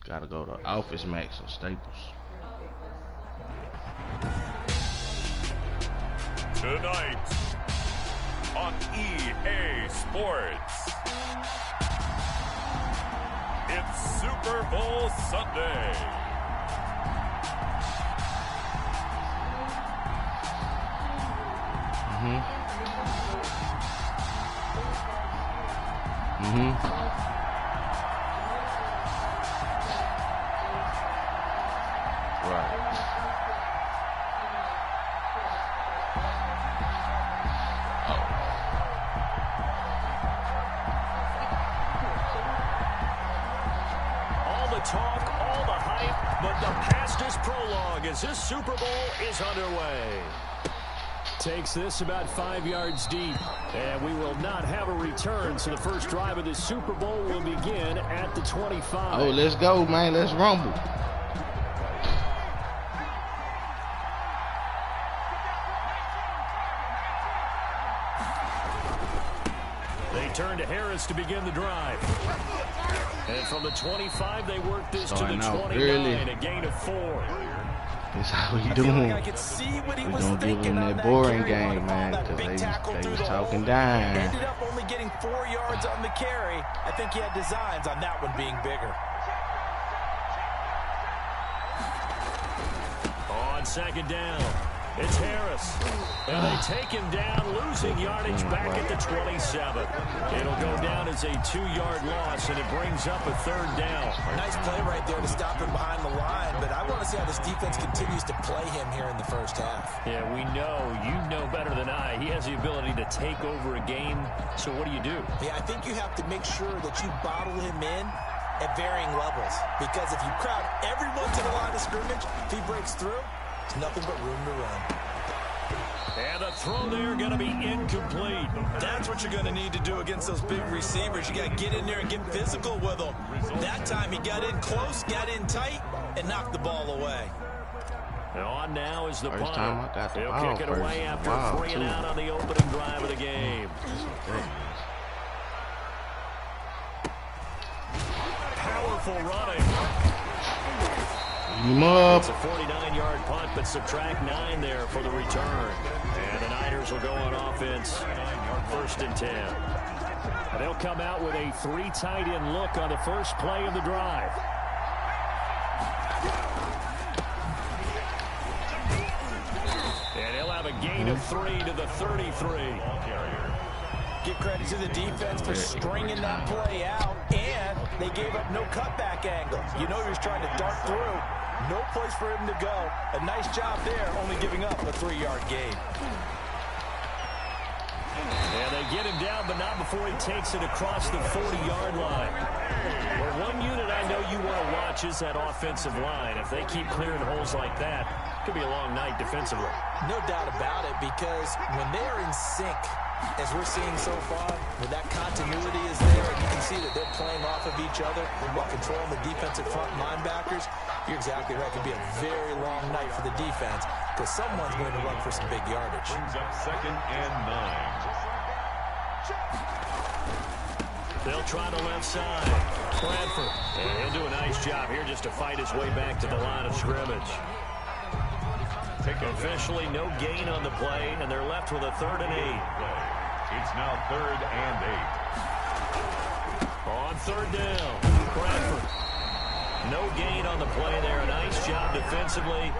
Gotta go to Office Max or Staples. Tonight on EA Sports, it's Super Bowl Sunday. Talk, all the hype, but the past is prologue as this Super Bowl is underway. Takes this about 5 yards deep, and we will not have a return, so the first drive of this Super Bowl will begin at the 25. Oh, let's go, man. Let's rumble. They turn to Harris to begin the drive. And from the 25, they work this to the 29, a gain of 4. That's how we doing. Like we don't give them that boring game, man, because they was talking down. Ended up only getting 4 yards on the carry. I think he had designs on that one being bigger. On second down, it's Harris. And they take him down, losing yardage back at the 27. It'll go down as a 2-yard loss, and it brings up a third down. Nice play right there to stop him behind the line, but I want to see how this defense continues to play him here in the first half. Yeah, we know. You know better than I. He has the ability to take over a game, so what do you do? Yeah, I think you have to make sure that you bottle him in at varying levels, because if you crowd everyone to the line of scrimmage, if he breaks through, there's nothing but room to run. And the throw there going to be incomplete. That's what you're going to need to do against those big receivers. You got to get in there and get physical with them. That time he got in close, got in tight, and knocked the ball away. And on now is the First punter. time I got the He'll ball kick it away after wow, 3 and out on the opening drive of the game. Powerful running. It's a 49-yard punt, but subtract 9 there for the return. And the Niners will go on offense, 1st and 10. And they'll come out with a 3 tight end look on the first play of the drive. And he'll have a gain of 3 to the 33. Give credit to the defense for stringing that play out, and they gave up no cutback angle. You know he was trying to dart through. No place for him to go. A nice job there, only giving up a 3-yard gain. And they get him down, but not before he takes it across the 40-yard line. Well, one unit I know you want to watch is that offensive line. If they keep clearing holes like that, it could be a long night defensively. No doubt about it, because when they are in sync, as we're seeing so far, when that continuity is there, and you can see that they're playing off of each other while controlling the defensive front linebackers, you're exactly right. It could be a very long night for the defense because someone's going to run for some big yardage. Brings up 2nd and 9. They'll try the left side. Bradford. And he'll do a nice job here just to fight his way back to the line of scrimmage. Officially no gain on the play, and they're left with a 3rd and 8. It's now 3rd and 8. On 3rd down, Bradford. No gain on the play there. A nice job defensively,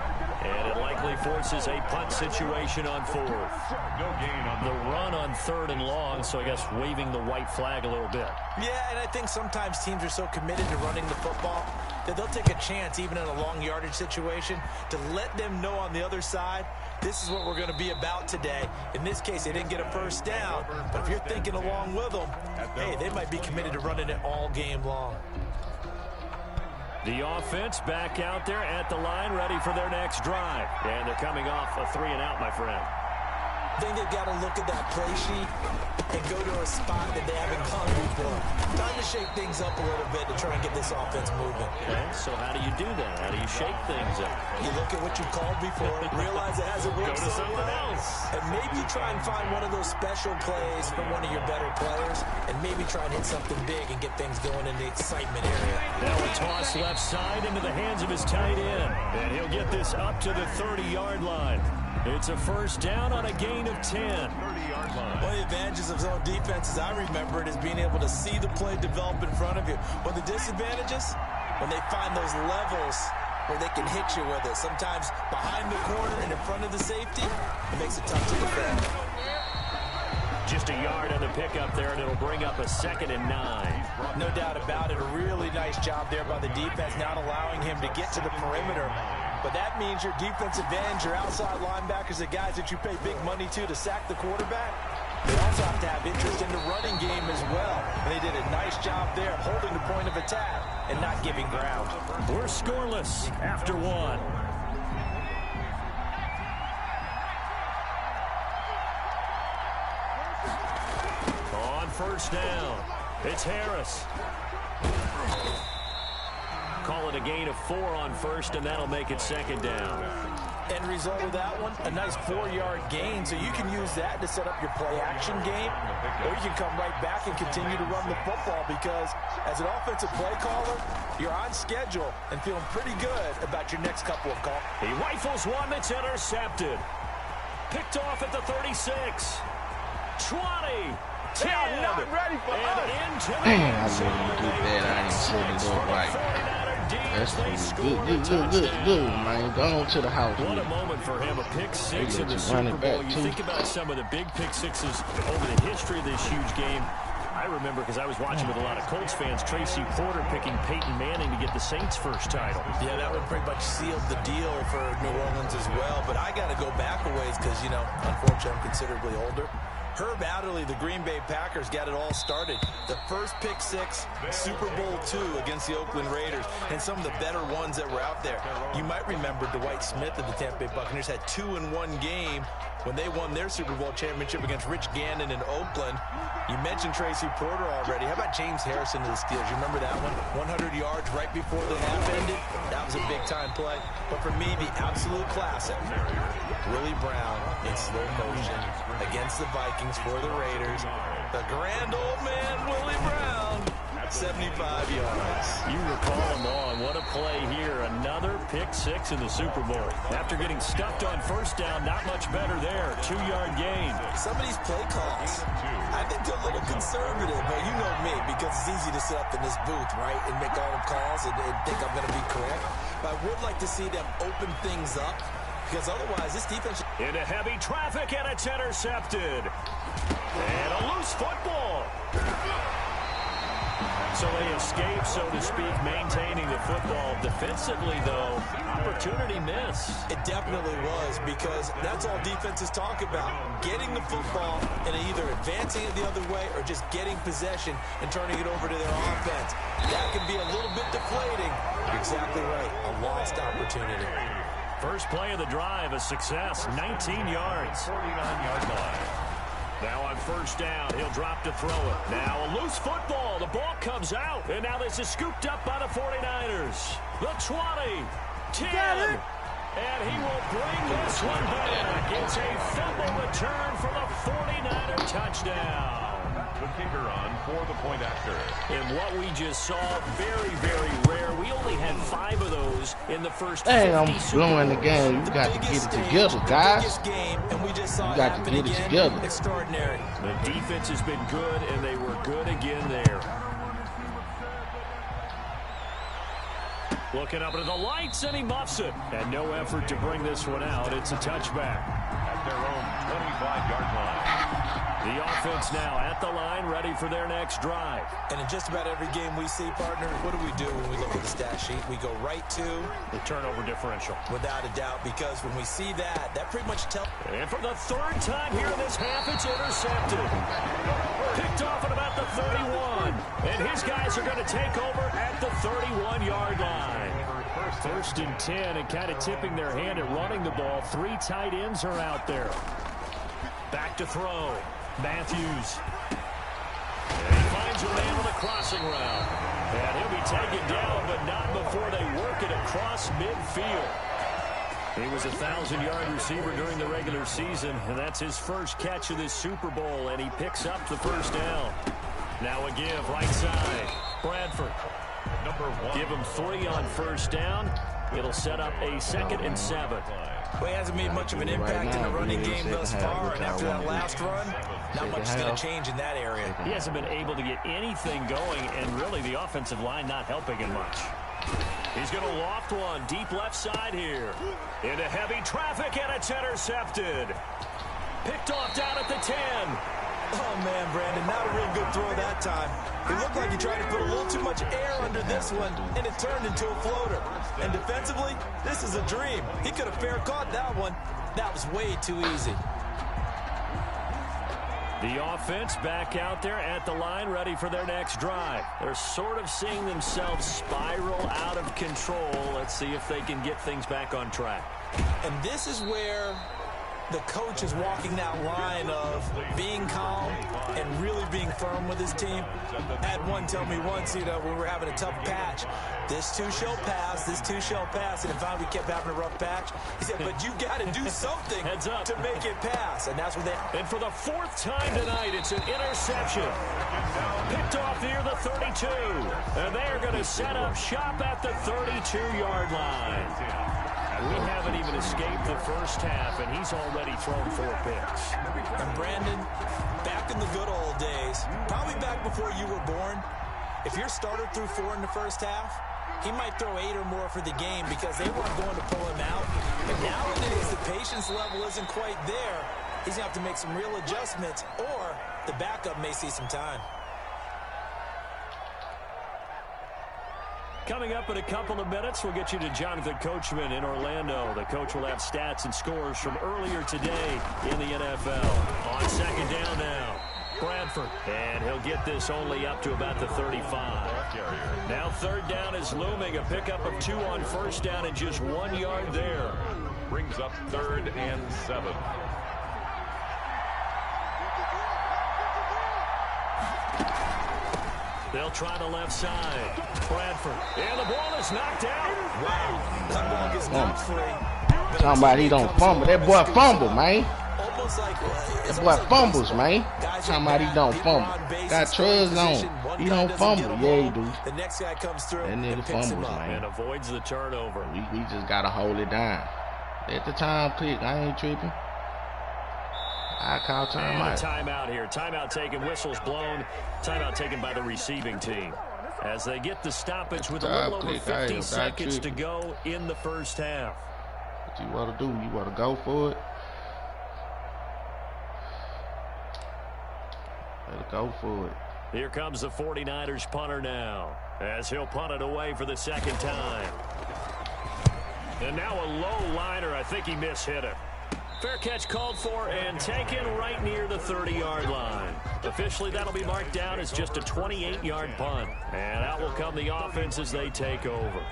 and it likely forces a punt situation on 4th. No gain on the run on 3rd and long, so I guess waving the white flag a little bit. Yeah, and I think sometimes teams are so committed to running the football that they'll take a chance, even in a long yardage situation, to let them know on the other side, this is what we're going to be about today. In this case, they didn't get a 1st down, but if you're thinking along with them, hey, they might be committed to running it all game long. The offense back out there at the line, ready for their next drive. And they're coming off a 3 and out, my friend. I think they've got to look at that play sheet and go to a spot that they haven't gone before. Time to shake things up a little bit to try and get this offense moving. Okay, so how do you do that? How do you shake things up? You look at what you called before, realize it hasn't worked Go to so something well, else. and maybe try and find one of those special plays from one of your better players, and maybe try and hit something big and get things going in the excitement area. Now a toss left side into the hands of his tight end, and he'll get this up to the 30-yard line. It's a first down on a gain of 10. 30-yard line. One of the advantages of zone defense, as I remember it, is being able to see the play develop in front of you. But the disadvantages, when they find those levels where they can hit you with it, sometimes behind the corner and in front of the safety, it makes it tough to defend. Just a yard on the pickup there, and it'll bring up a 2nd and 9. No doubt about it. A really nice job there by the defense, not allowing him to get to the perimeter. But that means your defensive ends, your outside linebackers, the guys that you pay big money to sack the quarterback, they also have to have interest in the running game as well. And they did a nice job there holding the point of attack and not giving ground. We're scoreless after 1. On first down, it's Harris. Call it a gain of 4 on first, and that'll make it 2nd down. End result of that one, a nice 4-yard gain, so you can use that to set up your play-action game, or you can come right back and continue to run the football, because as an offensive play caller, you're on schedule and feeling pretty good about your next couple of calls. He rifles one that's intercepted. Picked off at the 36. 20. 10. Not ready for us. Damn, I didn't do that. I ain't setting it up right. That's good, man. Go on to the house. What a moment for him. A pick 6 in the Super Bowl. You think about some of the big pick 6s over the history of this huge game. I remember, because I was watching with a lot of Colts fans, Tracy Porter picking Peyton Manning to get the Saints' first title. Yeah, that would pretty much seal the deal for New Orleans as well. But I got to go back a ways because, you know, unfortunately I'm considerably older. Herb Adderley, the Green Bay Packers, got it all started. The first pick 6, Super Bowl II against the Oakland Raiders, and some of the better ones that were out there. You might remember Dwight Smith of the Tampa Bay Buccaneers had 2 in one game when they won their Super Bowl championship against Rich Gannon in Oakland. You mentioned Tracy Porter already. How about James Harrison of the Steelers? You remember that one? 100 yards right before the half ended. That was a big-time play. But for me, the absolute classic, Willie Brown in slow motion against the Vikings for the Raiders. The grand old man, Willie Brown, 75 yards. You recall them all. What a play here. Another pick 6 in the Super Bowl. After getting stuffed on first down, not much better there. 2-yard gain. Some of these play calls, I think they're a little conservative, but you know me, because it's easy to sit up in this booth, right, and make all the calls and think I'm going to be correct. But I would like to see them open things up, because otherwise this defense... Into heavy traffic, and it's intercepted. And a loose football. So they escape, so to speak, maintaining the football. Defensively, though, opportunity miss. It definitely was, because that's all defenses talk about. Getting the football and either advancing it the other way or just getting possession and turning it over to their offense. That can be a little bit deflating. You're exactly right. A lost opportunity. First play of the drive, a success. 19 yards. 49-yard line. Now on first down, he'll drop to throw it. Now a loose football. The ball comes out. And now this is scooped up by the 49ers. The 20. 10. And he will bring this one back. It's a fumble return for the 49er touchdown. The kicker on for the point after. And what we just saw, very, very rare. We only had 5 of those in the first 50 Hey, I'm blowing the game. You got to get it together, guys. You got to get it together. Extraordinary. The defense has been good, and they were good again there. Looking up into the lights, and he muffs it. And no effort to bring this one out. It's a touchback. At their own 25-yard line. The offense now at the line, ready for their next drive. And in just about every game we see, partner, what do we do when we look at the stat sheet? We go right to the turnover differential. Without a doubt, because when we see that, that pretty much tells. And for the 3rd time here in this half, it's intercepted. Picked off at about the 31. And his guys are going to take over at the 31-yard line. 1st and 10, and kind of tipping their hand at running the ball. 3 tight ends are out there. Back to throw. Matthews. And he finds a man on the crossing route. And he'll be taken down, but not before they work it across midfield. He was a 1,000-yard receiver during the regular season, and that's his first catch of this Super Bowl, and he picks up the first down. Now a give, right side. Bradford. Number 1. Give him 3 on first down. It'll set up a 2nd and 7. Well, he hasn't made much of an impact in the running game thus far, and after that last run, not much is going to change in that area. He hasn't been able to get anything going, and really the offensive line not helping him much. He's going to loft one deep left side here. Into heavy traffic, and it's intercepted. Picked off down at the 10. Oh, man, Brandon, not a real good throw that time. It looked like he tried to put a little too much air under this one, and it turned into a floater. And defensively, this is a dream. He could have fair caught that one. That was way too easy. The offense back out there at the line, ready for their next drive. They're sort of seeing themselves spiral out of control. Let's see if they can get things back on track. And this is where the coach is walking that line of being calm and really being firm with his team. I had one tell me once, when we were having a tough patch, this too shall pass, this too shall pass, and finally we kept having a rough patch. He said, but you got to do something Heads up. to make it pass, and that's what they... And for the 4th time tonight, it's an interception. Picked off near the 32. And they are going to set up shop at the 32-yard line. We haven't even escaped the first half, and he's already thrown 4 picks. And Brandon, back in the good old days, probably back before you were born, if your starter threw 4 in the first half, he might throw 8 or more for the game because they weren't going to pull him out. But nowadays, the patience level isn't quite there. He's going to have to make some real adjustments, or the backup may see some time. Coming up in a couple of minutes, we'll get you to Jonathan Coachman in Orlando. The coach will have stats and scores from earlier today in the NFL. On second down now, Bradford. And he'll get this only up to about the 35. Now 3rd down is looming. A pickup of 2 on first down and just 1 yard there. Brings up 3rd and 7. They'll try the left side. Bradford. And the ball is knocked out. Wow. That ball gets knocked free. Somebody don't fumble. That boy fumble, man. Almost like That boy fumbles, man. Somebody don't fumble. Got trust on. He don't fumble. Yeah, he do. The next guy comes through That nigga and picks him fumbles, up. man. And avoids the turnover. We just gotta hold it down. Let the time click. I ain't tripping. I call And timeout. a timeout here. Timeout taken. Whistles blown. Timeout taken by the receiving team. As they get the stoppage with a little over 50 seconds to go in the first half. What you want to do? You want to go for it? Let's go for it. Here comes the 49ers punter now, as he'll punt it away for the 2nd time. And now a low liner. I think he mishit it. Fair catch called for and taken right near the 30-yard line. Officially, that'll be marked down as just a 28-yard punt. And out will come the offense as they take over.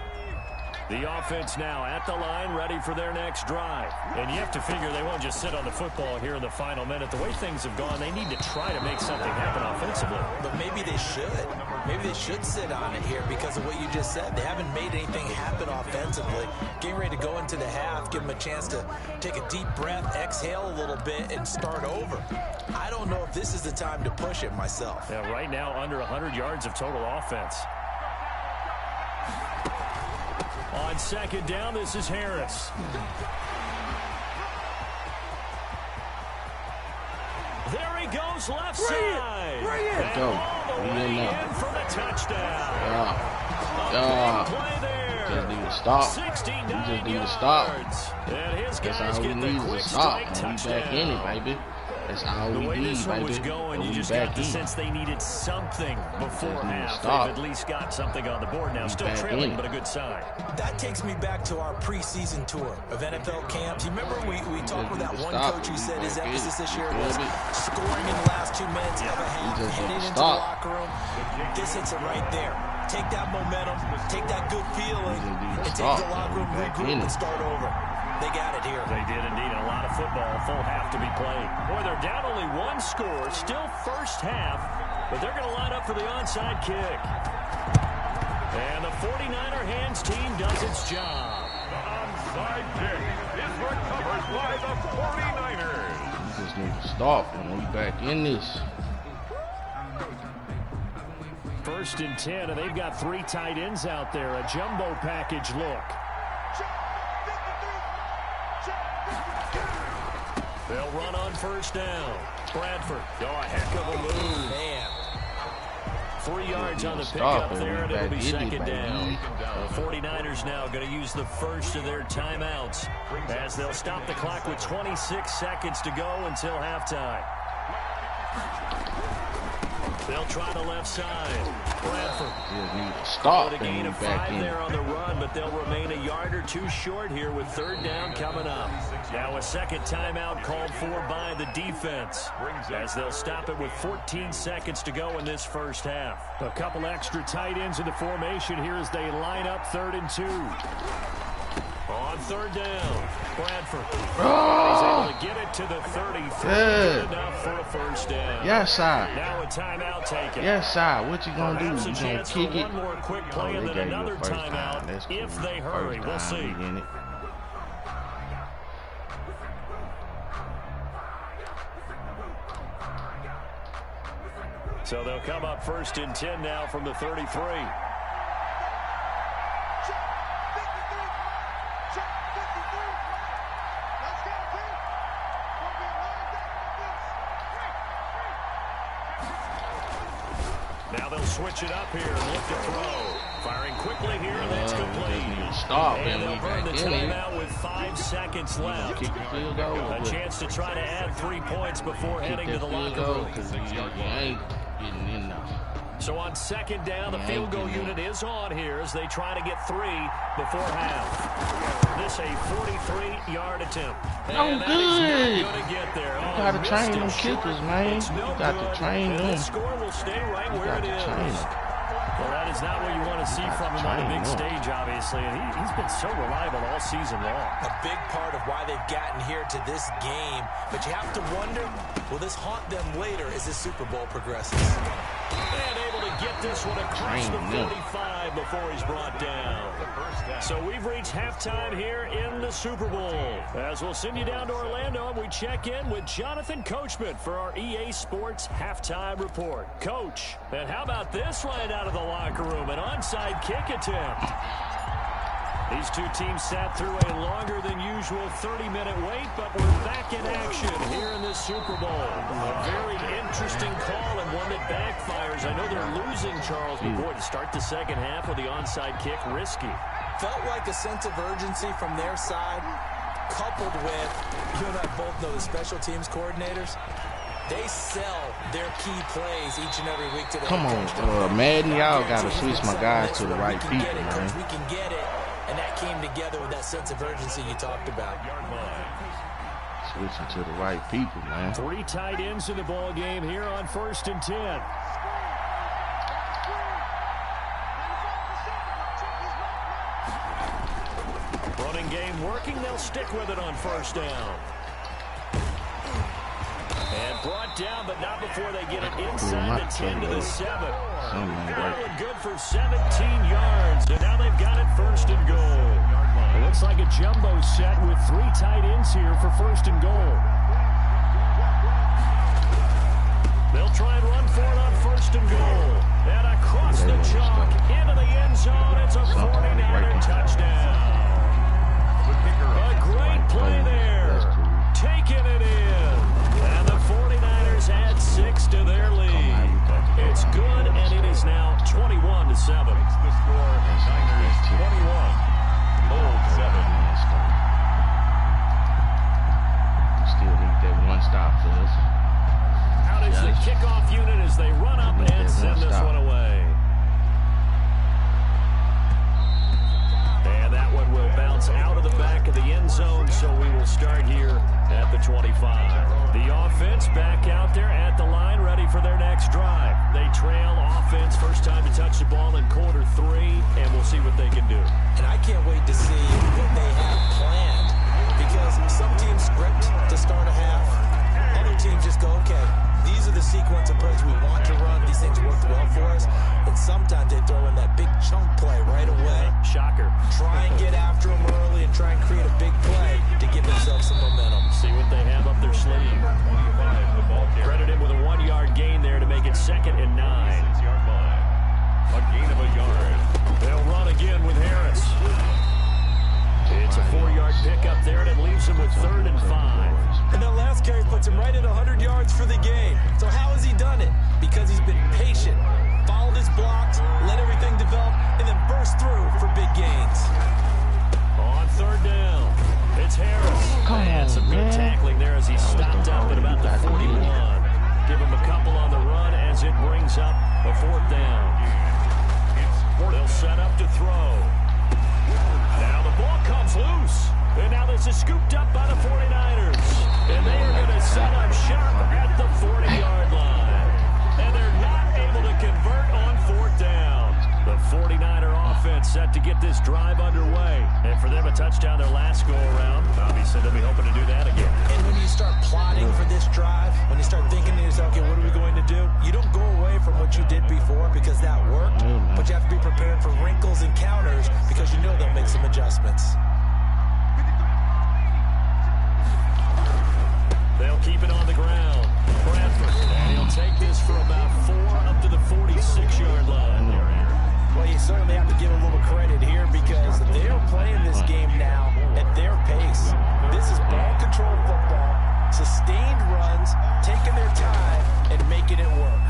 The offense now at the line, ready for their next drive. And you have to figure they won't just sit on the football here in the final minute. The way things have gone, they need to try to make something happen offensively. But maybe they should. Maybe they should sit on it here because of what you just said. They haven't made anything happen offensively. Getting ready to go into the half, give them a chance to take a deep breath, exhale a little bit, and start over. I don't know if this is the time to push it myself. Yeah, right now under 100 yards of total offense. On second down, this is Harris. There he goes, left side. And Go. all the way in for the touchdown. Play there. Just need to stop. 69 You just need to stop. yards. And his That's guys all we get the need is quick to stop. strike And we touchdown. back in it, baby. That's all The we way need, this one baby. was going, you We just back got the in. sense they needed something before Just need to half. stop. They've at least got something on the board now. We Still back trailing, in. but a good sign. That takes me back to our preseason tour of NFL camps. You remember we talked with that one coach who said his emphasis this year was scoring in the last 2 minutes of a half, heading into the locker room. This hits it right there. Take that momentum, take that good feeling, and take the locker room, regroup, and start over. They got it here. They did indeed. A lot of football, full half to be played. Boy, they're down only one score, still first half, but they're going to line up for the onside kick. And the 49er hands team does its job. The onside kick is recovered by the 49ers. We just need to stop and we back in this. 1st and 10, and they've got 3 tight ends out there. A jumbo package look. They'll run on 1st down. Bradford. Oh, a heck of a move. Man. 3 yards on the pickup there, and it'll be 2nd down. The 49ers now going to use the first of their timeouts as they'll stop the clock with 26 seconds to go until halftime. They'll try the left side. Bradford. Stop a gain of 5 there on the run, but they'll remain a yard or 2 short here with 3rd down coming up. Now a 2nd timeout called for by the defense as they'll stop it with 14 seconds to go in this first half. A couple extra tight ends in the formation here as they line up 3rd and 2. On 3rd down, Bradford. He's able to get it to the 33. Good enough for a 1st down. Yes, sir. Now a timeout taken. Yes, sir. What you gonna do? Perhaps You a gonna chance kick for it? one more quick play and then another timeout if they hurry. We'll see. So they'll come up 1st and 10 now from the 33. Now they'll switch it up here and look to throw. Firing quickly here, and that's complete. Stop, and they'll burn the timeout with 5 seconds left. Kick the field goal. A chance to try to add 3 points before heading to the locker room. You ain't getting in now. So on 2nd down, the field goal unit is on here as they try to get 3 before half. This a 43-yard attempt. Oh, good. Going to get there. You got to train them kickers, man. You got to train them. The score will stay right where it is. Well, that is not what you want to see from him on the big stage, obviously. And he's been so reliable all season long. A big part of why they've gotten here to this game. But you have to wonder, will this haunt them later as this Super Bowl progresses? And able to get this one across the 45 before he's brought down. So we've reached halftime here in the Super Bowl. As we'll send you down to Orlando, and we check in with Jonathan Coachman for our EA Sports Halftime Report. Coach, and how about this right out of the locker room? An onside kick attempt. These two teams sat through a longer than usual 30-minute wait, but we're back in action here in this Super Bowl. A very interesting call and one that backfires. I know they're losing, Charles, but boy, to start the 2nd half with the onside kick, risky. Felt like a sense of urgency from their side, coupled with, you and I both know the special teams coordinators. They sell their key plays each and every week to the Come on, Madden, y'all got to switch my guys to the right people, man. We can get it. And that came together with that sense of urgency you talked about. Switching to the right people, man. 3 tight ends in the ball game here on 1st and 10. Running game working. They'll stick with it on 1st down. And brought down, but not before they get it inside the 10 to the 7. That one good for 17 yards, and now they've got it 1st and goal. It looks like a jumbo set with 3 tight ends here for 1st and goal. They'll try and run for it on 1st and goal. And across the chalk into the end zone. It's a 49er touchdown. A great play there. Taking it in. And the 49ers add 6 to their lead. It's good, and it is now 21-7. The score, Niners 21, Bulls 7. Still need that one stop for us. Out is the kickoff unit as they run up and send this one away. And that one will bounce out of the back of the end zone, so we will start here at the 25. The offense back out there at the line, ready for their next drive. They trail offense, first time to touch the ball in quarter 3, and we'll see what they can do. And I can't wait to see what they have planned for the game. So how has he done it? Because he's been patient, followed his blocks, let everything develop, and then burst through for big gains. On third down, it's Harris. And some good tackling there as he stopped up at about the 41. Give him a couple on the run as it brings up a fourth down. They'll set up to throw. Now the ball comes loose. And now this is scooped up by the 49ers. And they are going to set up shop at the 40-yard line. And they're not able to convert on fourth down. The 49er offense set to get this drive underway. And for them, a touchdown their last go-around. Obviously, they'll be hoping to do that again. And when you start plotting for this drive, when you start thinking to yourself, okay, what are we going to do? You don't go away from what you did before because that worked. But you have to be prepared for wrinkles and counters because you know they'll make some adjustments. They'll keep it on the ground. Bradford, and he'll take this for about 4 up to the 46-yard line. Well, you certainly have to give a little credit here because they're playing this game now at their pace. This is ball control football, sustained runs, taking their time, and making it work.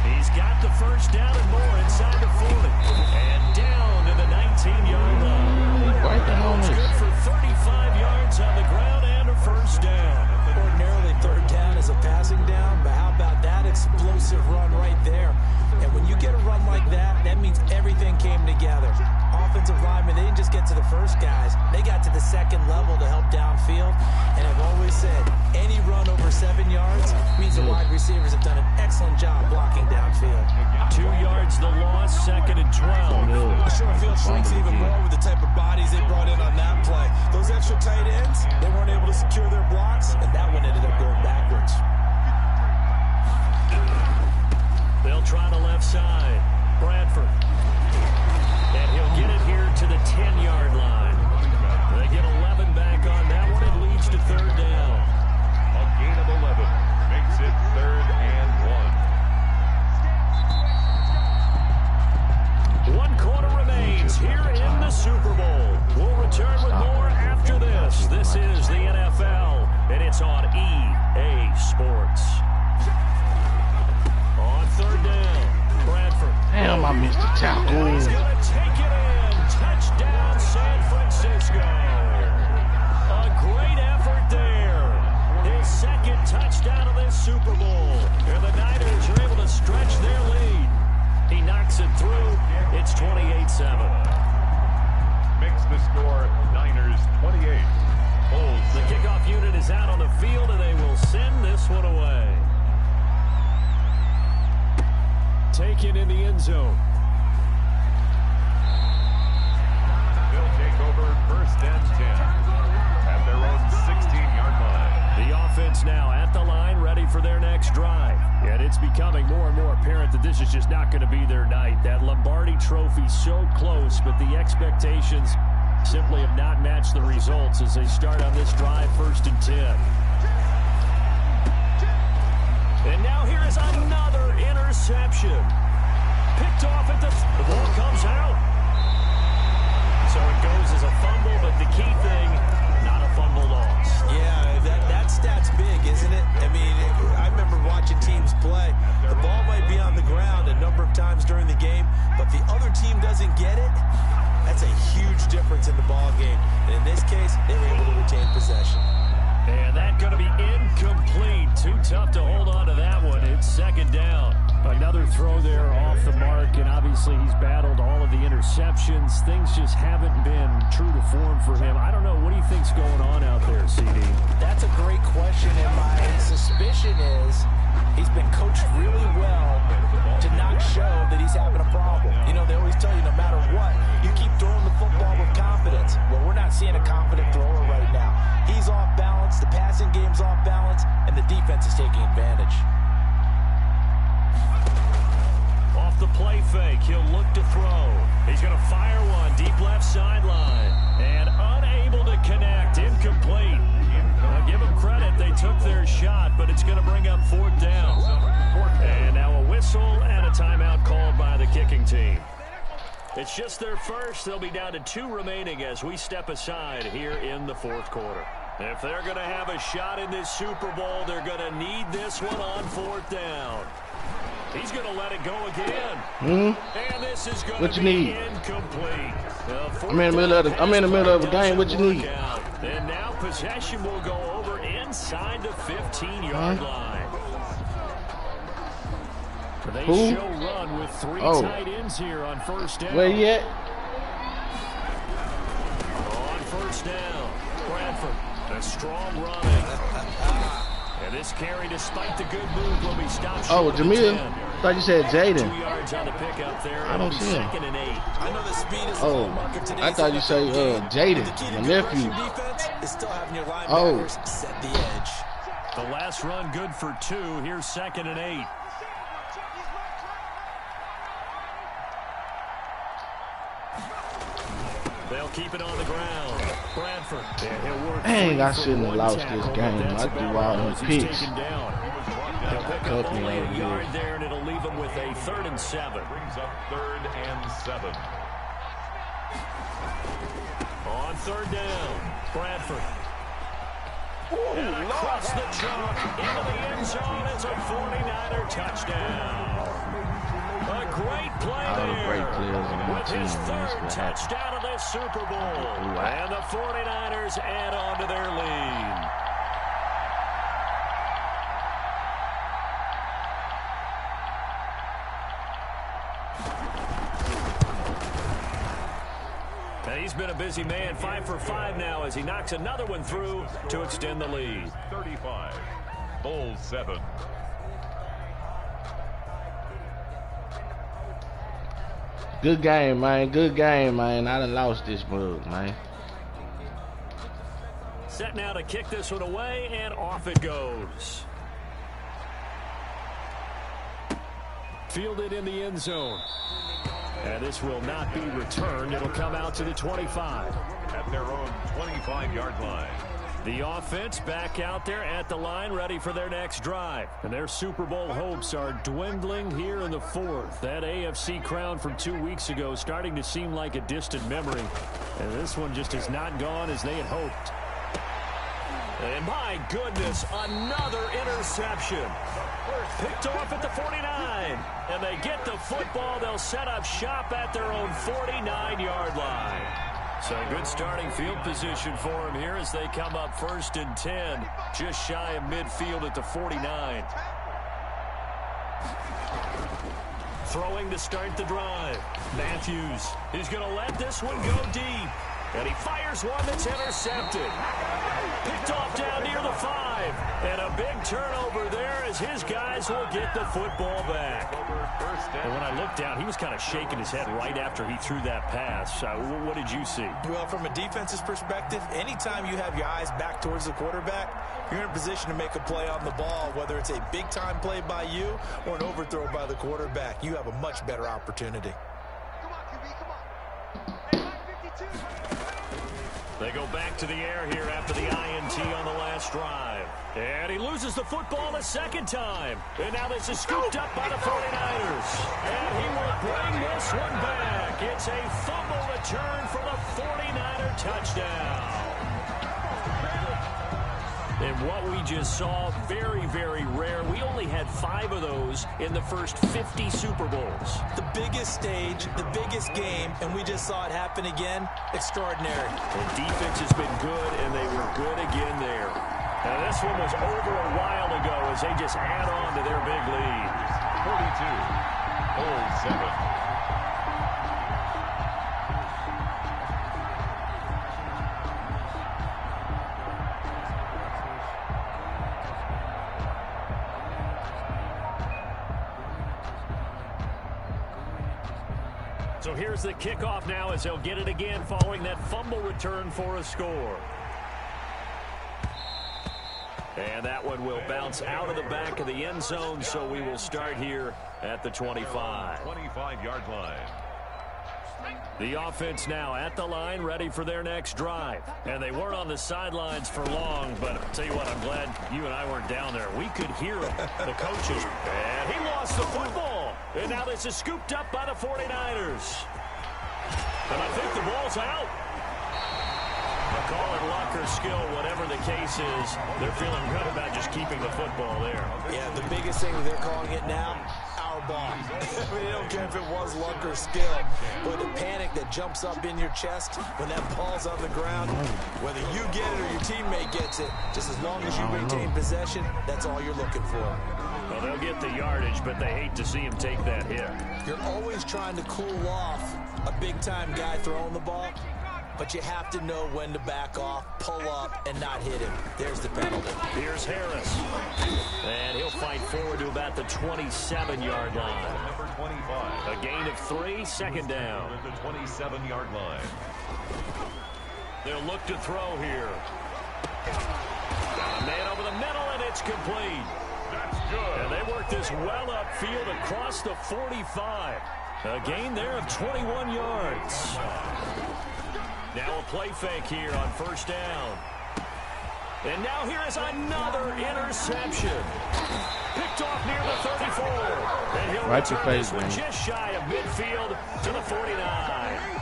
He's got the first down and more inside the 40. And down to the 19-yard line. Right down It's good for 35 yards on the ground and a first down. Ordinarily, third down is a passing down, but how about that explosive run right there? And when you get a run like that, that means everything came together. Offensive linemen, they didn't just get to the first guys. They got to the second level to help downfield. And I've always said, any run over 7 yards means the wide receivers have done an excellent job blocking downfield. 2 yards the loss, 2nd and 12. The short field shrinks even more with the type of bodies they brought in on that play. Those extra tight ends, they weren't able to secure their blocks, and that one ended up going backwards. They'll try the left side. Bradford. And he'll get it here to the 10-yard line. They get 11 back on that one. It leads to third down. A gain of 11 makes it 3rd and 1. 1 quarter remains here in the Super Bowl. We'll return with more after this. This is the NFL, and it's on EA Sports. On third down, Bradford. Damn, I missed the tackle. He's going to take it in. Touchdown, San Francisco. A great effort there. His 2nd touchdown of this Super Bowl. And the Niners are able to stretch their lead. He knocks it through. It's 28-7. Makes the score Niners 28. Bulls. The kickoff unit is out on the field, and they will send this one away. Taken in the end zone. They'll take over 1st and 10 at their own 16-yard line. The offense now at the line, ready for their next drive. And it's becoming more and more apparent that this is just not going to be their night. That Lombardi trophy so close, but the expectations simply have not matched the results as they start on this drive, 1st and 10. And now here is another interception. Picked off at the ball comes out. So it goes as a fumble, but the key thing, not a fumble loss. Yeah, that stat's big, isn't it? I mean, I remember watching teams play. The ball might be on the ground a number of times during the game, but if the other team doesn't get it, that's a huge difference in the ball game. And in this case, they were able to retain possession. And that's going to be incomplete. Too tough to hold on to that one. It's 2nd down. Another throw there off the mark, and obviously he's battled all of the interceptions. Things just haven't been true to form for him. I don't know. What do you think's going on out there, CD? That's a great question, and my suspicion is he's been coached really well to not show that he's having a problem. You know, they always tell you no matter what, you keep throwing the football with confidence. Well, we're not seeing a confident thrower right now. He's off balance, the passing game's off balance, and the defense is taking advantage. Off the play fake, he'll look to throw. He's going to fire one deep left sideline. And unable to connect, incomplete. I'll give them credit, they took their shot, but it's going to bring up 4th down. And now a whistle and a timeout called by the kicking team. It's just their first. They'll be down to 2 remaining as we step aside here in the 4th quarter. If they're going to have a shot in this Super Bowl, they're going to need this one on 4th down. He's going to let it go again. And this is going to be incomplete. I'm in the middle of a game. What you need? And now possession will go over inside the 15-yard line. They show run with 3 tight ends here on 1st down. Where you at? On 1st down, Bradford, a strong running. And this carry, despite the good move, will be stopped short. Jamil. Thought you said Jaden. 2 yards on the pickup there. I don't see him. 2nd and 8. I know the speed is the hallmark of today's I thought you said Jaden, my nephew. Defense is still having your linebackers set the edge. The last run good for 2. Here's 2nd and 8. They'll keep it on the ground. Bradford. Dang, I shouldn't have lost this game. I threw all them picks. He'll pick up only a yard there, and it'll leave him with a 3rd and 7. Brings up 3rd and 7. On 3rd down, Bradford. And across the chalk into the end zone. It's a 49er touchdown. A great play there. Great players in my with team, his man. 3rd touchdown of this Super Bowl. And the 49ers add on to their lead. And he's been a busy man, 5 for 5 now as he knocks another one through to extend the lead. 35, Bulls 7. Good game, man. Good game, man. I done lost this mug, man. Set now to kick this one away, and off it goes. Fielded in the end zone. And this will not be returned. It'll come out to the 25. At their own 25-yard line. The offense back out there at the line, ready for their next drive. And their Super Bowl hopes are dwindling here in the 4th. That AFC crown from 2 weeks ago starting to seem like a distant memory. And this one just has not gone as they had hoped. And my goodness, another interception. Picked off at the 49. And they get the football. They'll set up shop at their own 49-yard line. So good starting field position for him here as they come up 1st and 10. Just shy of midfield at the 49. Throwing to start the drive. Matthews is going to let this one go deep. And he fires one that's intercepted. Picked off down near the 5. And a big turnover there as his guys will get the football back. And when I looked down, he was kind of shaking his head right after he threw that pass. What did you see? Well, from a defense's perspective, anytime you have your eyes back towards the quarterback, you're in a position to make a play on the ball, whether it's a big-time play by you or an overthrow by the quarterback. You have a much better opportunity. They go back to the air here after the INT on the last drive. And he loses the football a 2nd time. And now this is scooped up by the 49ers. And he will bring this one back. It's a fumble return for the 49er touchdown. And what we just saw, very, very rare. We only had 5 of those in the first 50 Super Bowls. The biggest stage, the biggest game, and we just saw it happen again. Extraordinary. The defense has been good, and they were good again there. Now, this one was over a while ago as they just add on to their big lead. 42, Bulls 7. So here's the kickoff now as they'll get it again following that fumble return for a score. And that one will bounce out of the back of the end zone, so we will start here at the 25. 25-yard line. The offense now at the line, ready for their next drive. And they weren't on the sidelines for long, but I'll tell you what, I'm glad you and I weren't down there. We could hear them, the coaches. And he lost the football. And now this is scooped up by the 49ers. And I think the ball's out. call it luck or skill, whatever the case is, they're feeling good about just keeping the football there. Yeah, the biggest thing that they're calling it now, our ball. They don't care if it was luck or skill, but the panic that jumps up in your chest when that ball's on the ground, whether you get it or your teammate gets it, just as long as you maintain possession, that's all you're looking for. Well, they'll get the yardage, but they hate to see him take that hit. You're always trying to cool off a big-time guy throwing the ball, but you have to know when to back off, pull up, and not hit him. There's the penalty. Here's Harris. And he'll fight forward to about the 27-yard line. Number 25. A gain of 3, second down. At the 27-yard line. They'll look to throw here. Got a man over the middle, and it's complete. That's good. And they work this well upfield across the 45. A gain there of 21 yards. Now a play fake here on first down. And now here is another interception. Picked off near the 34. And he'll return this one just shy of midfield to the 49.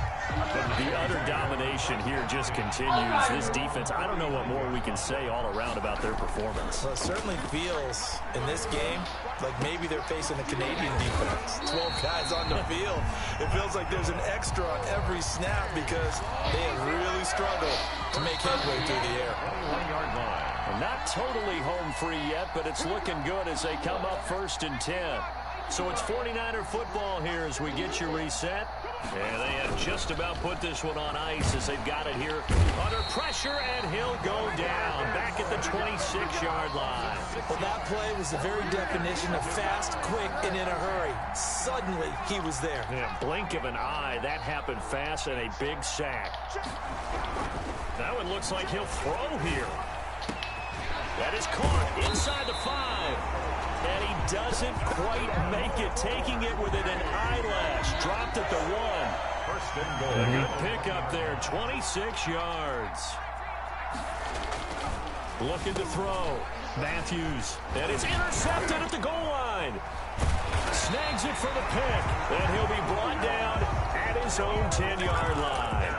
The utter domination here just continues. This defense, I don't know what more we can say all around about their performance. Well, it certainly feels in this game like maybe they're facing a Canadian defense. 12 guys on the field. It feels like there's an extra on every snap because they have really struggled to make headway through the air. 21-yard line. Well, not totally home free yet, but it's looking good as they come up 1st and 10. So it's 49er football here as we get you reset. And they have just about put this one on ice as they've got it here under pressure, and he'll go down back at the 26-yard line. Well, that play was the very definition of fast, quick, and in a hurry. Suddenly, he was there. Yeah, blink of an eye, that happened fast, and a big sack. That one looks like he'll throw here. That is caught inside the 5. And he doesn't quite make it, taking it within an eyelash. Dropped at the 1. First and goal. A good pickup there, 26 yards. Looking to throw. Matthews. And it's intercepted at the goal line. Snags it for the pick. And he'll be brought down at his own 10-yard line.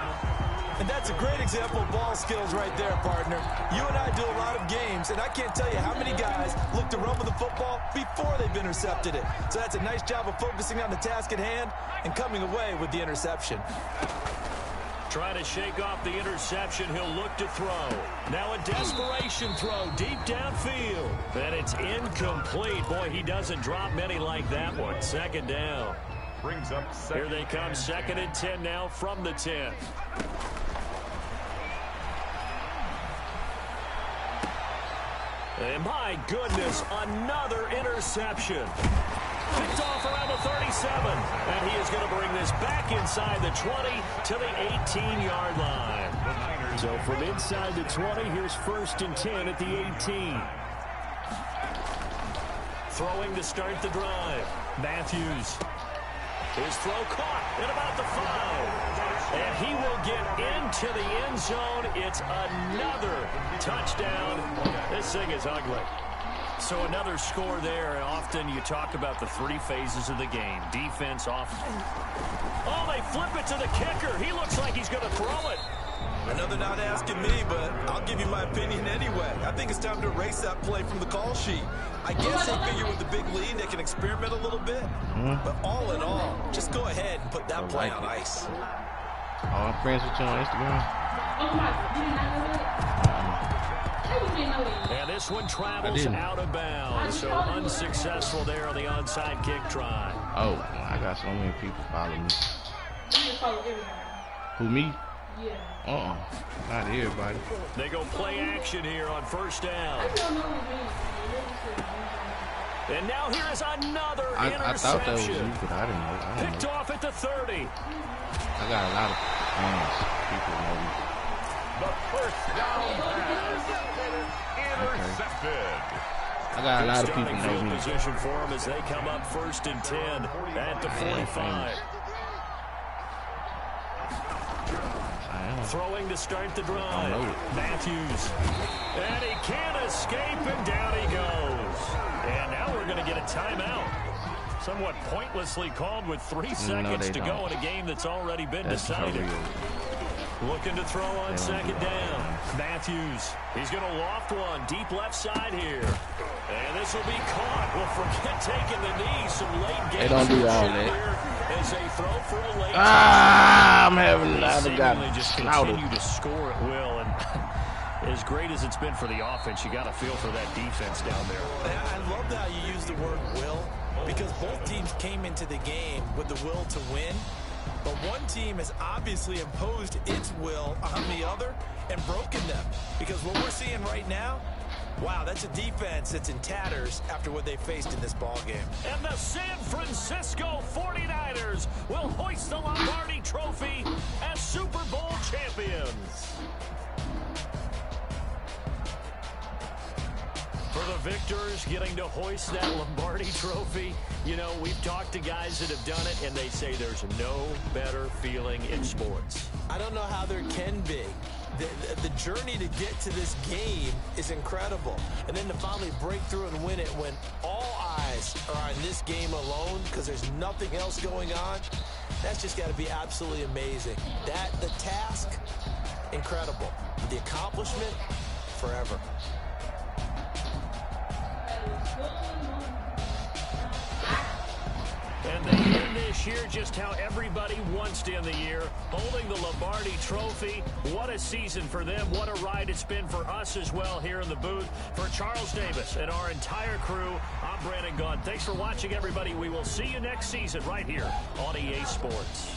And that's a great example of ball skills right there, partner. You and I do a lot of games, and I can't tell you how many guys look to run with the football before they've intercepted it. So that's a nice job of focusing on the task at hand and coming away with the interception. Trying to shake off the interception, he'll look to throw. Now a desperation throw deep downfield. And it's incomplete. Boy, he doesn't drop many like that one. Second down. Brings up second. Here they come, 2nd and 10 now from the 10. And my goodness, another interception. Picked off around the 37. And he is going to bring this back inside the 20 to the 18-yard line. So from inside the 20, here's 1st and 10 at the 18. Throwing to start the drive. Matthews. His throw caught at about the 5. And he will get into the end zone. It's another touchdown. This thing is ugly. So another score there. And often you talk about the 3 phases of the game. Defense, offense. Oh, they flip it to the kicker. He looks like he's going to throw it. I know they're not asking me, but I'll give you my opinion anyway. I think it's time to erase that play from the call sheet. I guess they figure with the big lead they can experiment a little bit. But all in all, just go ahead and put that play on ice. Oh, I'm friends with you on Instagram. And this one travels out of bounds. So unsuccessful there on the onside kick try. Oh, I got so many people following me. Who, me? Yeah. Not everybody. They go play action here on first down. And now here is another interception. I thought that was you, but I didn't know. Picked off at the 30. I got a lot of fans. People know me. The first down pass. Intercepted. I got a lot of people know me. Position for them as they come up 1st and 10 at the 45. Throwing to start the drive. Matthews. And he can't escape, and down he goes. And now we're going to get a timeout. Somewhat pointlessly called with 3 seconds to go in a game that's already been decided. Looking to throw on second down. Matthews, he's going to loft one deep left side here. And this will be caught. Well, forget taking the knee. Some late game. They don't do all that. As they throw for a late I'm having just slaughtered. continue to score at will. And as great as it's been for the offense, you got to feel for that defense down there. I love how you use the word will, because both teams came into the game with the will to win. But one team has obviously imposed its will on the other and broken them. Because what we're seeing right now, wow, that's a defense that's in tatters after what they faced in this ball game. And the San Francisco 49ers will hoist the Lombardi Trophy as Super Bowl champions. For the victors getting to hoist that Lombardi Trophy, you know, we've talked to guys that have done it, and they say there's no better feeling in sports. I don't know how there can be. The journey to get to this game is incredible. And then to finally break through and win it when all eyes are on this game alone because there's nothing else going on, that's just got to be absolutely amazing. The task, incredible. The accomplishment, forever. And they end this year just how everybody wants to end the year, holding the Lombardi Trophy. What a season for them. What a ride it's been for us as well here in the booth. For Charles Davis and our entire crew, I'm Brandon Gunn. Thanks for watching, everybody. We will see you next season right here on EA Sports.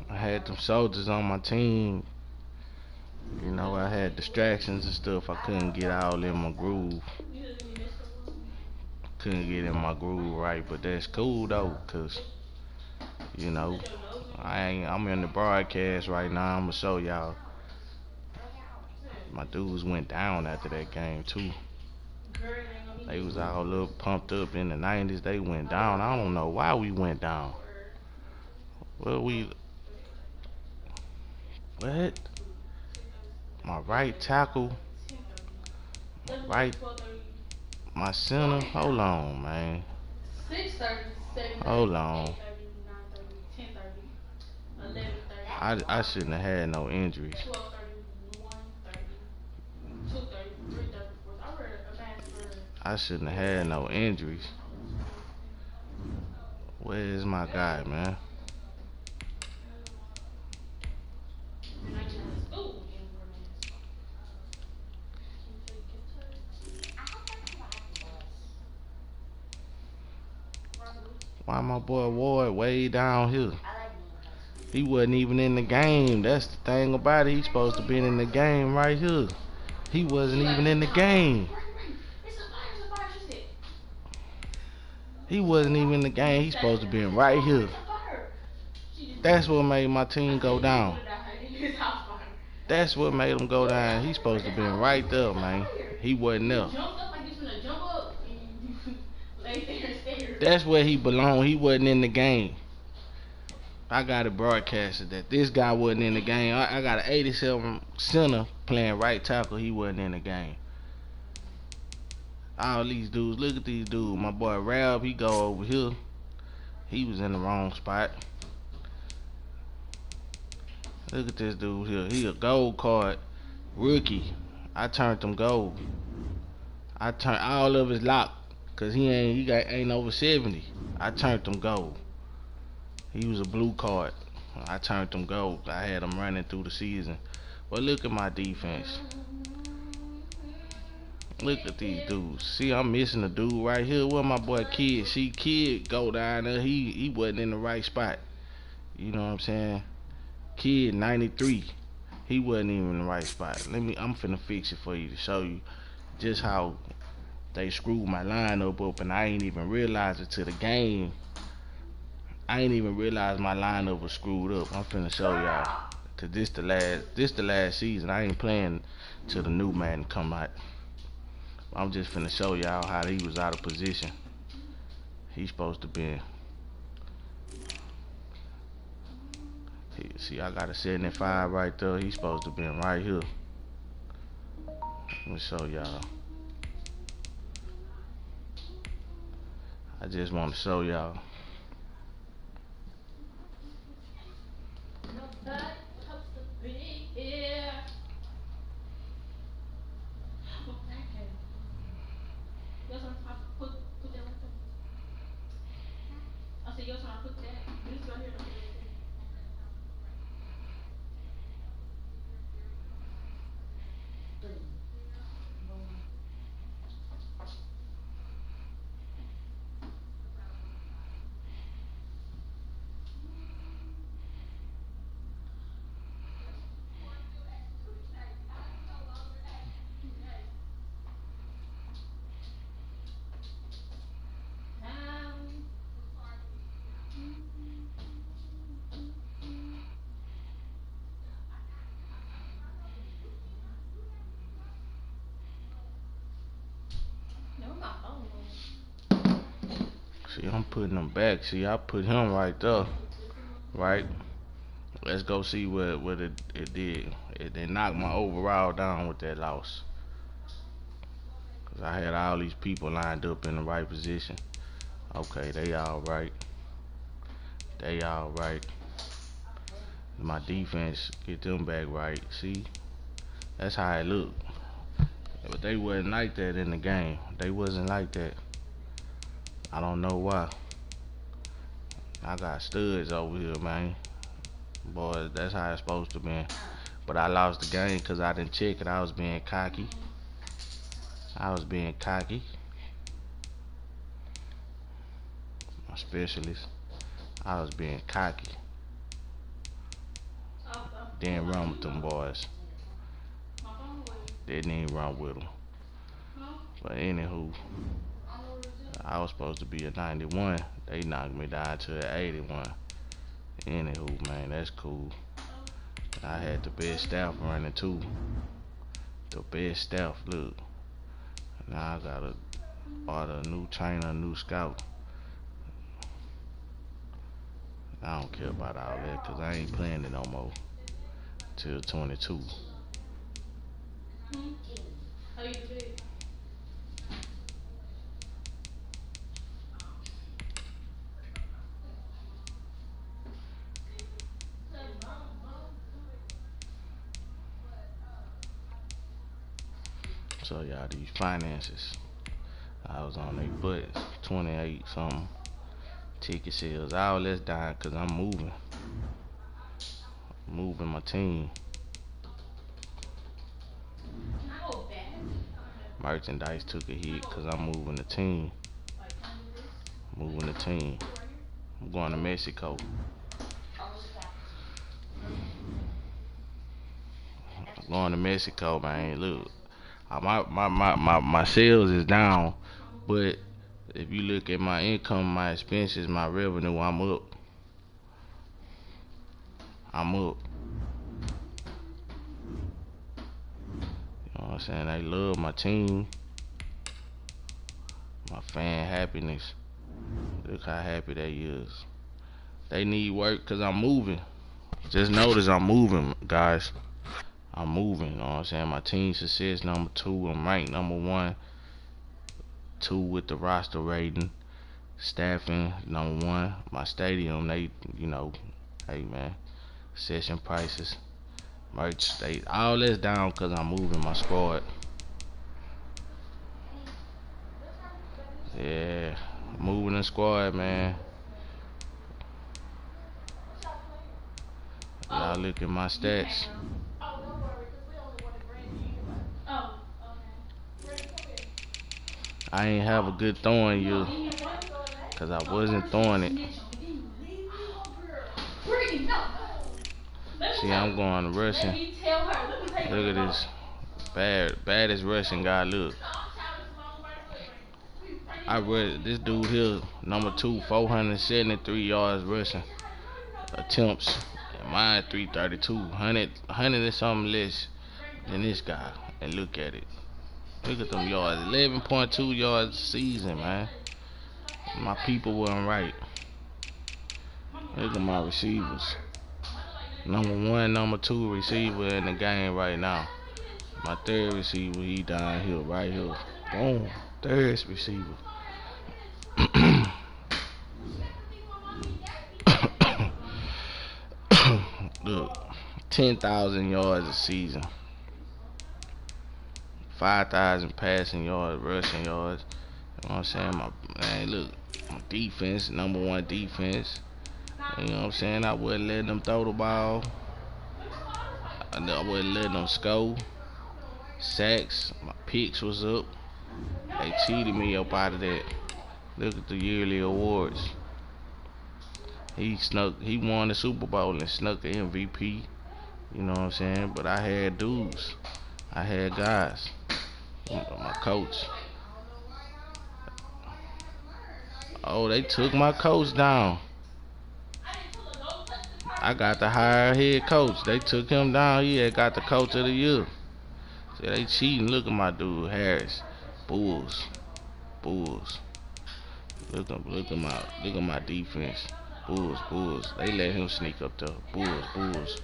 I had them soldiers on my team. You know, I had distractions and stuff. I couldn't get all in my groove. Couldn't get in my groove right, but that's cool though, cause you know, I'm in the broadcast right now. I'ma show y'all. My dudes went down after that game too. They was all up, pumped up in the 90s. They went down. I don't know why we went down. Well, what? My right tackle, my center. Hold on, man. Hold on. I shouldn't have had no injuries. I shouldn't have had no injuries. Where is my guy, man? Why my boy Ward way down here? He wasn't even in the game. That's the thing about it. He's supposed to be in the game right here. He wasn't even in the game. He wasn't even in the game. He's supposed to be right here. That's what made my team go down. That's what made him go down. He's supposed to be right there, man. He wasn't there. That's where he belonged. He wasn't in the game. I got it broadcasted that this guy wasn't in the game. I got an 87 center playing right tackle. He wasn't in the game. All these dudes, look at these dudes. My boy Rab, he go over here. He was in the wrong spot. Look at this dude here. He a gold card rookie. I turned him gold. I turned all of his lock, cause he ain't over 70. I turned him gold. He was a blue card. I turned him gold. I had him running through the season. But look at my defense. Look at these dudes. See, I'm missing a dude right here. Where my boy Kid? See, Kid go down there. He wasn't in the right spot. You know what I'm saying? Kid 93. He wasn't even in the right spot. I'm finna fix it for you to show you just how they screwed my lineup up, and I ain't even realize it to the game. I ain't even realize my lineup was screwed up. I'm finna show y'all. Cause this the last season. I ain't playing till the new Madden come out. I'm just finna show y'all how he was out of position. He's supposed to be. See, I got a 75 right there. He's supposed to be right here. Let me show y'all. I just want to show y'all. See, I'm putting him back. See, I put him right there. Right? Let's go see what it did. It knocked my overall down with that loss. Cause I had all these people lined up in the right position. Okay, they all right. They all right. My defense get them back right. See? That's how it look. But they wasn't like that in the game. They wasn't like that. I don't know why. I got studs over here, man. Boy, that's how it's supposed to be. But I lost the game because I didn't check it. I was being cocky. I was being cocky. My specialist. I was being cocky. Didn't run with them boys. Didn't even run with them. But anywho, I was supposed to be a 91. They knocked me down to an 81. Anywho, man, that's cool. I had the best staff running too. The best staff, look. Now I gotta order a new trainer, a new scout. I don't care about all that because I ain't playing it no more till 22. So y'all, these finances, I was on their butts, 28 something. Ticket sales, all that's down because I'm moving my team. Merchandise took a hit because I'm moving the team. I'm going to Mexico. I'm going to Mexico, man. Look, my sales is down, but if you look at my income, my expenses, my revenue, I'm up. You know what I'm saying? I love my team. My fan happiness. Look how happy they is. They need work because I'm moving. Just notice I'm moving, guys. I'm moving, you know what I'm saying? My team success number 2. I'm ranked number 1. 2 with the roster rating. Staffing number 1. My stadium, they, you know, hey man, session prices, merch, they all that's down because I'm moving my squad. Yeah, moving the squad, man. Y'all look at my stats. I ain't have a good throwing year because I wasn't throwing it. See, I'm going to rushing. Look at this. Baddest rushing guy, look. I read this dude here, number 2, 473 yards rushing attempts. And mine 332, 100 and something less than this guy. And look at it. Look at them yards. 11.2 yards a season, man. My people weren't right. Look at my receivers. Number 1, number 2 receiver in the game right now. My 3rd receiver, he down here, right here. Boom. 3rd receiver. Look, 10,000 yards a season. 5,000 passing yards, rushing yards. You know what I'm saying? Man, look, my defense, number 1 defense. You know what I'm saying? I wasn't letting them throw the ball. I wasn't letting them score. Sacks, my picks was up. They cheated me up out of that. Look at the yearly awards. He won the Super Bowl and snuck the MVP. You know what I'm saying? But I had dudes. I had guys. My coach. Oh, they took my coach down. I got the higher head coach. They took him down. He had got the coach of the year. See, they cheating. Look at my dude, Harris. Bulls. Look at my defense. Bulls. They let him sneak up there. Bulls.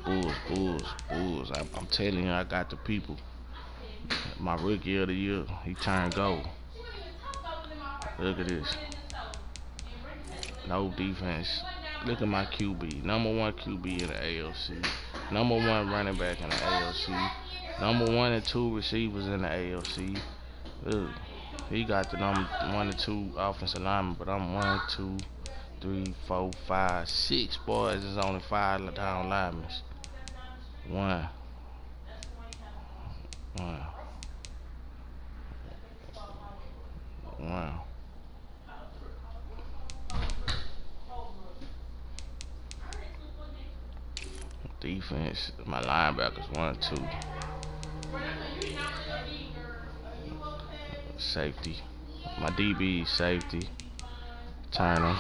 I'm telling you, I got the people. My rookie of the year, he turned gold. Look at this. No defense. Look at my QB. Number 1 QB in the AFC. Number 1 running back in the AFC. Number 1 and 2 receivers in the AFC. Look, he got the number 1 and 2 offensive linemen, but I'm 1, 2, 3, 4, 5, 6 boys. There's only 5 down linemen. One. Defense, my linebackers 1, 2. Safety, my DB safety. Turner.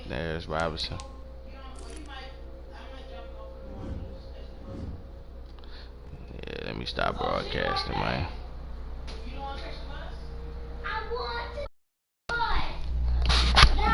There's Robinson. Yeah, let me stop broadcasting, man.